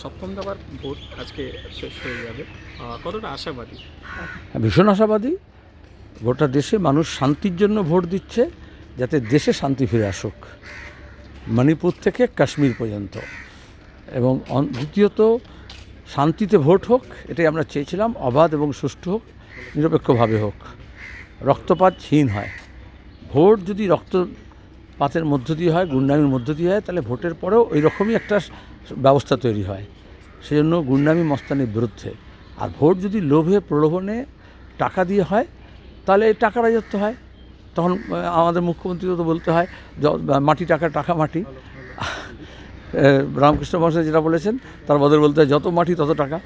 সপ্তম দফার ভোট আজকে শেষ হয়ে যাবে, কতটা আশাবাদী? ভীষণ আশাবাদী। গোটা দেশে মানুষ শান্তির জন্য ভোট দিচ্ছে, যাতে দেশে শান্তি ফিরে আসুক, মণিপুর থেকে কাশ্মীর পর্যন্ত। এবং দ্বিতীয়ত, শান্তিতে ভোট হোক, এটাই আমরা চেয়েছিলাম, অবাধ এবং সুষ্ঠু হোক, নিরপেক্ষভাবে হোক, রক্তপাতহীন হয়। ভোট যদি রক্তপাতের মধ্য দিয়ে হয়, গুন্ডামির মধ্য দিয়ে হয়, তাহলে ভোটের পরেও ওই রকমই একটা ব্যবস্থা তৈরি হয়। সেজন্য গুন্ডামি মস্তানির বিরুদ্ধে। আর ভোট যদি লোভে প্রলোভনে টাকা দিয়ে হয়, তাহলে এই টাকা রাজত্ব হয়। তখন আমাদের মুখ্যমন্ত্রীকে তো বলতে হয়, মাটি টাকা, টাকা মাটি। রামকৃষ্ণ মহাশয় যেটা বলেছেন, তার বদলে বলতে হয়, যত মাটি তত টাকা।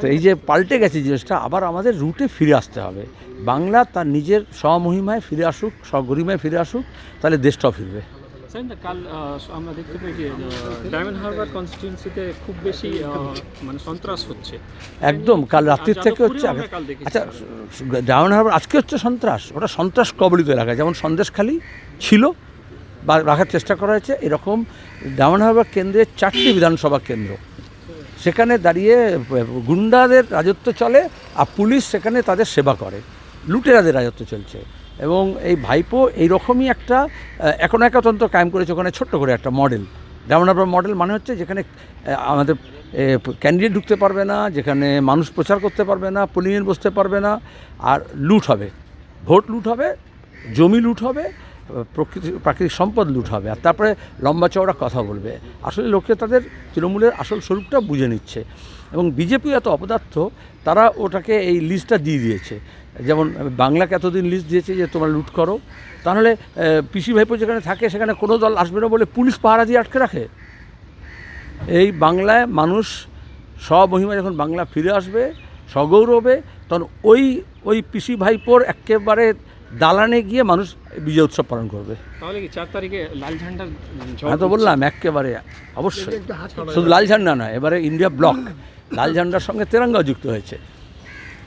তো এই যে পাল্টে গেছে জিনিসটা, আবার আমাদের রুটে ফিরে আসতে হবে। বাংলা তার নিজের স্বমহিমায় ফিরে আসুক, স্বগরিমায় ফিরে আসুক, তাহলে দেশটাও ফিরবে। স্যার, কাল আমরা দেখতে পাই যে ডায়মন্ড হারবার কনস্টিটিউয়েন্সিতে খুব বেশি মানে সন্ত্রাস হচ্ছে একদম, কাল রাত্রির থেকে হচ্ছে। আচ্ছা, ডায়মন্ড হারবার আজকে হচ্ছে সন্ত্রাস, ওটা সন্ত্রাস কবলিত এলাকা। যেমন সন্দেশখালী ছিল বা রাখার চেষ্টা করা হয়েছে, এরকম ডায়মন্ড হারবার কেন্দ্রের 4টি বিধানসভা কেন্দ্র, সেখানে দাঁড়িয়ে গুন্ডাদের রাজত্ব চলে, আর পুলিশ সেখানে তাদের সেবা করে, লুটেরাদের রাজত্ব চলছে। এবং এই ভাইপো এইরকমই একটা একতন্ত্র কায়েম করেছে ওখানে, ছোট্ট করে একটা মডেল। ডায়মন্ড হারবার মডেল মানে হচ্ছে যেখানে আমাদের ক্যান্ডিডেট ঢুকতে পারবে না, যেখানে মানুষ প্রচার করতে পারবে না, পোলিংয়ে বসতে পারবে না, আর লুট হবে, ভোট লুট হবে, জমি লুট হবে, প্রাকৃতিক সম্পদ লুট হবে, আর তারপরে লম্বা চওড়া কথা বলবে। আসলে লোকে তাদের তৃণমূলের আসল স্বরূপটা বুঝে নিচ্ছে। এবং বিজেপি এত অপদার্থ, তারা ওটাকে এই লিস্টটা দিয়ে দিয়েছে। যেমন বাংলাকে এতদিন লিস্ট দিয়েছে যে তোমরা লুট করো, তাহলে পিসি ভাইপো যেখানে থাকে সেখানে কোনো দল আসবে না বলে পুলিশ পাহারা দিয়ে আটকে রাখে। এই বাংলায় মানুষ স্বমহিমা যখন বাংলা ফিরে আসবে সগৌরবে, তখন ওই পিসি ভাইপোর একেবারে দালানে গিয়ে মানুষ বিজয় উৎসব পালন করবে। তাহলে কি 4 তারিখে লাল ঝান্ডার? আমি তো বললাম একেবারে অবশ্যই, শুধু লাল ঝান্ডা নয়, এবারে ইন্ডিয়া ব্লক লাল ঝান্ডার সঙ্গে তেরঙ্গাও যুক্ত হয়েছে।